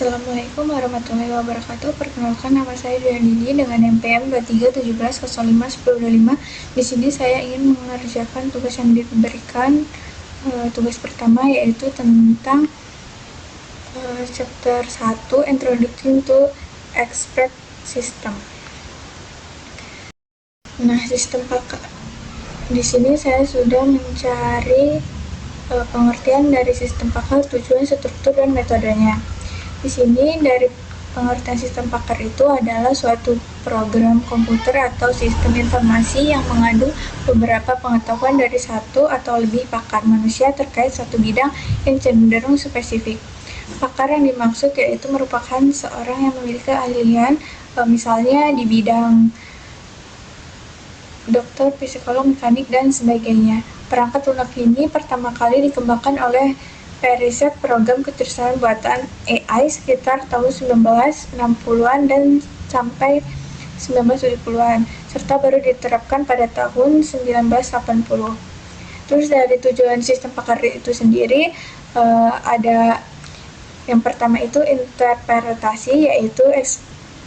Assalamualaikum warahmatullahi wabarakatuh. Perkenalkan, nama saya Dini dengan NPM 2317051025. Di sini saya ingin mengerjakan tugas yang diberikan. Tugas pertama yaitu tentang chapter 1 Introduction to Expert System. Nah, sistem pakar. Di sini saya sudah mencari pengertian dari sistem pakar, tujuan, struktur, dan metodenya. Di sini dari pengertian sistem pakar itu adalah suatu program komputer atau sistem informasi yang mengadu beberapa pengetahuan dari satu atau lebih pakar manusia terkait satu bidang yang cenderung spesifik. Pakar yang dimaksud yaitu merupakan seorang yang memiliki keahlian, misalnya di bidang dokter, psikolog, mekanik, dan sebagainya. Perangkat lunak ini pertama kali dikembangkan oleh periset program kecerdasan buatan AI sekitar tahun 1960-an dan sampai 1970-an, serta baru diterapkan pada tahun 1980. Terus dari tujuan sistem pakar itu sendiri, ada yang pertama itu interpretasi, yaitu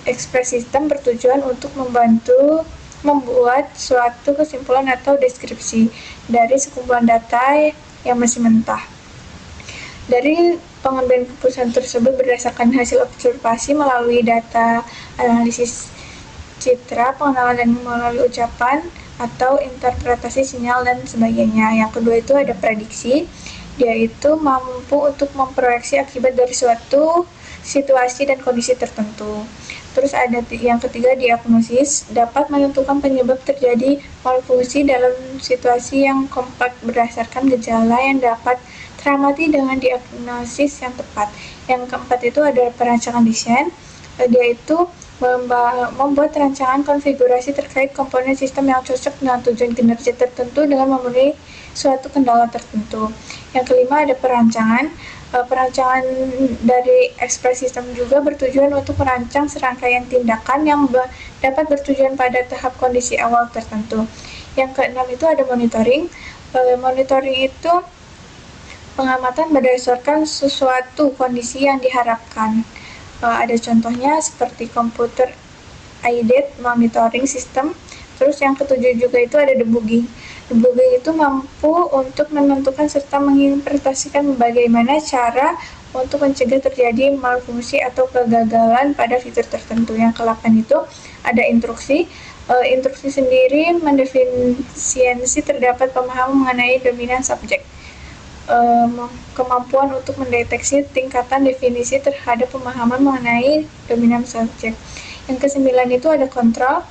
expert system bertujuan untuk membantu membuat suatu kesimpulan atau deskripsi dari sekumpulan data yang masih mentah. Dari pengambilan keputusan tersebut berdasarkan hasil observasi melalui data analisis citra, pengenalan, dan melalui ucapan atau interpretasi sinyal dan sebagainya. Yang kedua itu ada prediksi, yaitu mampu untuk memproyeksi akibat dari suatu situasi dan kondisi tertentu. Terus ada yang ketiga, diagnosis, dapat menentukan penyebab terjadi malfungsi dalam situasi yang kompleks berdasarkan gejala yang dapat teramati dengan diagnosis yang tepat. Yang keempat itu ada perancangan desain, yaitu membuat rancangan konfigurasi terkait komponen sistem yang cocok dengan tujuan kinerja tertentu dengan memenuhi suatu kendala tertentu. Yang kelima ada perancangan. Perancangan dari expert system juga bertujuan untuk merancang serangkaian tindakan yang dapat bertujuan pada tahap kondisi awal tertentu. Yang keenam itu ada monitoring. Monitoring itu pengamatan berdasarkan sesuatu kondisi yang diharapkan. Ada contohnya seperti computer aided monitoring system. Terus yang ketujuh juga itu ada debugging. Debugging itu mampu untuk menentukan serta menginterpretasikan bagaimana cara untuk mencegah terjadi malfungsi atau kegagalan pada fitur tertentu. Yang ke-8 itu ada instruksi. Instruksi sendiri mendefinisi terdapat pemahaman mengenai dominan subjek. Kemampuan untuk mendeteksi tingkatan definisi terhadap pemahaman mengenai dominan subjek. Yang ke-9 itu ada kontrol.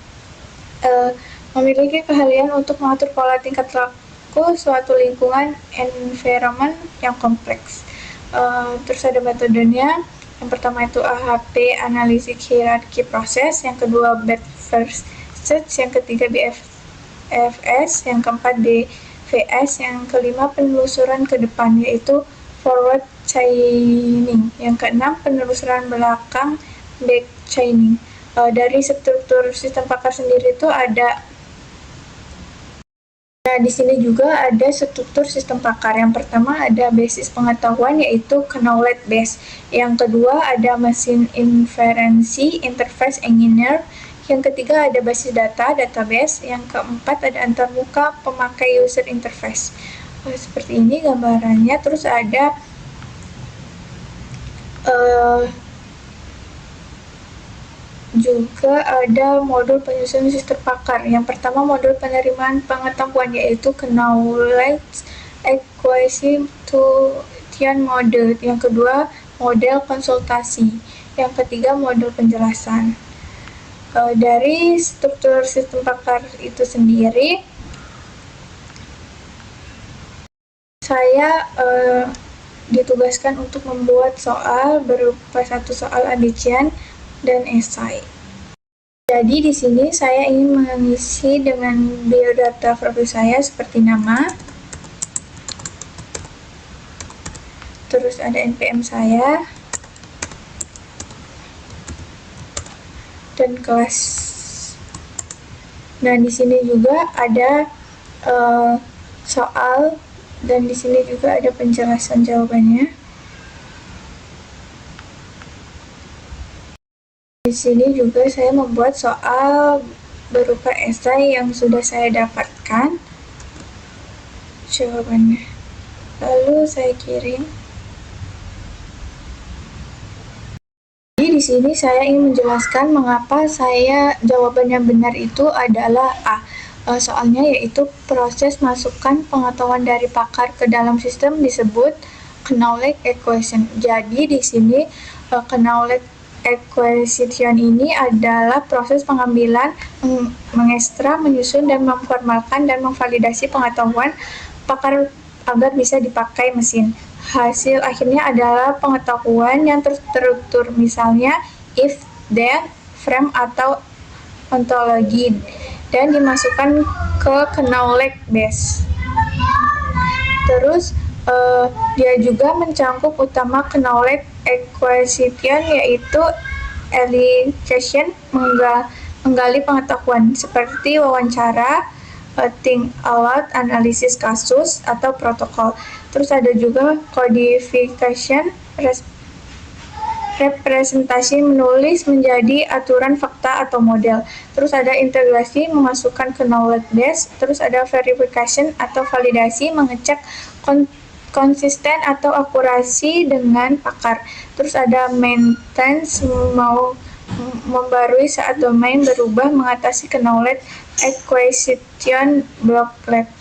Memiliki keahlian untuk mengatur pola tingkat laku suatu lingkungan environment yang kompleks. Terus ada metodenya. Yang pertama itu AHP, analisis hierarki proses. Yang kedua breadth first search. Yang ketiga BFS. Yang keempat DVS. Yang kelima penelusuran ke depan, yaitu forward chaining. Yang keenam penelusuran belakang, back chaining. Dari struktur sistem pakar sendiri itu ada. Nah, di sini juga ada struktur sistem pakar. Yang pertama ada basis pengetahuan, yaitu knowledge base. Yang kedua ada mesin inferensi, interface engineer. Yang ketiga ada basis data, database. Yang keempat ada antarmuka, pemakai user interface. Seperti ini gambarannya. Terus ada juga ada modul penyusunan sistem pakar. Yang pertama modul penerimaan pengetahuan, yaitu knowledge acquisition model. Yang kedua model konsultasi. Yang ketiga modul penjelasan. Dari struktur sistem pakar itu sendiri, saya ditugaskan untuk membuat soal berupa satu soal ujian dan esai. Jadi di sini saya ingin mengisi dengan biodata profil saya seperti nama, terus ada NPM saya, dan kelas. Nah, di sini juga ada soal, dan di sini juga ada penjelasan jawabannya. Di sini juga saya membuat soal berupa esai yang sudah saya dapatkan jawabannya. Lalu saya kirim. Jadi di sini saya ingin menjelaskan mengapa jawaban yang benar itu adalah A. Soalnya yaitu proses masukkan pengetahuan dari pakar ke dalam sistem disebut knowledge acquisition. Jadi di sini knowledge acquisition ini adalah proses pengambilan, mengekstra, menyusun, dan memformalkan dan memvalidasi pengetahuan pakar agar bisa dipakai mesin. Hasil akhirnya adalah pengetahuan yang terstruktur, misalnya if, then, frame, atau ontologi, dan dimasukkan ke knowledge base. Terus dia juga mencangkup utama knowledge acquisition, yaitu elicitation, menggali pengetahuan seperti wawancara, think aloud, analisis kasus, atau protokol. Terus ada juga codification, representasi, menulis menjadi aturan, fakta, atau model. Terus ada integrasi, memasukkan ke knowledge base. Terus ada verification atau validasi, mengecek konsisten atau akurasi dengan pakar. Terus ada maintenance, membarui saat domain berubah, mengatasi knowledge acquisition blockade.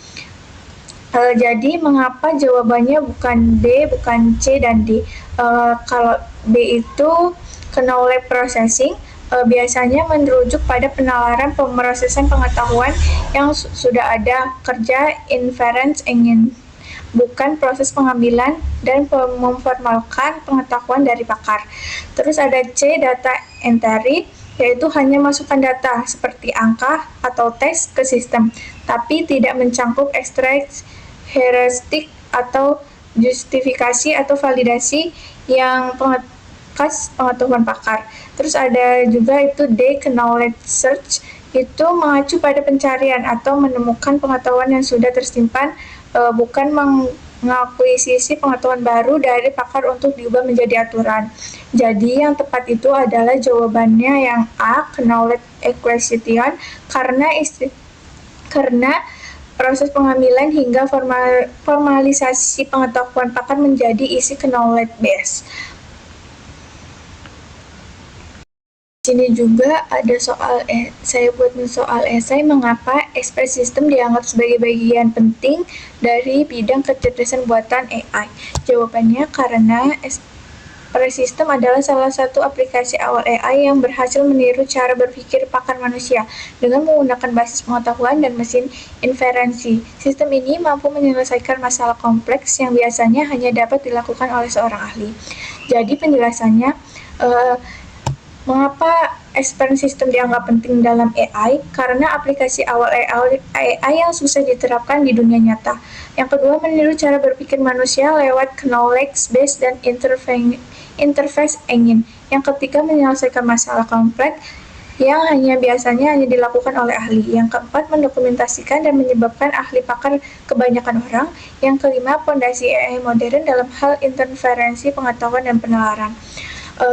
Jadi mengapa jawabannya bukan D, bukan C, dan D? Kalau B itu knowledge processing, biasanya merujuk pada penalaran pemrosesan pengetahuan yang sudah ada, kerja inference engine, bukan proses pengambilan dan memformalkan pengetahuan dari pakar. Terus ada C, data entry, yaitu hanya masukkan data seperti angka atau teks ke sistem, tapi tidak mencangkup ekstrak, heuristik, atau justifikasi atau validasi yang khas pengetahuan pakar. Terus ada juga itu D, knowledge search, itu mengacu pada pencarian atau menemukan pengetahuan yang sudah tersimpan, bukan mengakuisisi pengetahuan baru dari pakar untuk diubah menjadi aturan. Jadi yang tepat itu adalah jawabannya yang A, knowledge acquisition, karena proses pengambilan hingga formalisasi pengetahuan pakar menjadi isi knowledge base. Di sini juga ada saya buat soal esai mengapa expert system dianggap sebagai bagian penting dari bidang kecerdasan buatan AI. Jawabannya karena System adalah salah satu aplikasi awal AI yang berhasil meniru cara berpikir pakar manusia dengan menggunakan basis pengetahuan dan mesin inferensi. Sistem ini mampu menyelesaikan masalah kompleks yang biasanya hanya dapat dilakukan oleh seorang ahli. Jadi penjelasannya, mengapa expert system dianggap penting dalam AI? Karena aplikasi awal AI yang susah diterapkan di dunia nyata. Yang kedua, meniru cara berpikir manusia lewat knowledge base dan interface engine. Yang ketiga, menyelesaikan masalah kompleks yang biasanya hanya dilakukan oleh ahli. Yang keempat, mendokumentasikan dan menyebabkan ahli pakar kebanyakan orang. Yang kelima, fondasi AI modern dalam hal interferensi pengetahuan dan penalaran.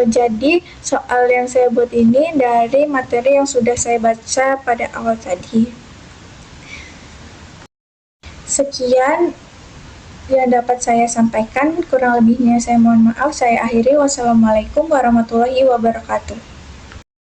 Jadi soal yang saya buat ini dari materi yang sudah saya baca pada awal tadi. Sekian yang dapat saya sampaikan, kurang lebihnya saya mohon maaf. Saya akhiri. Wassalamualaikum warahmatullahi wabarakatuh.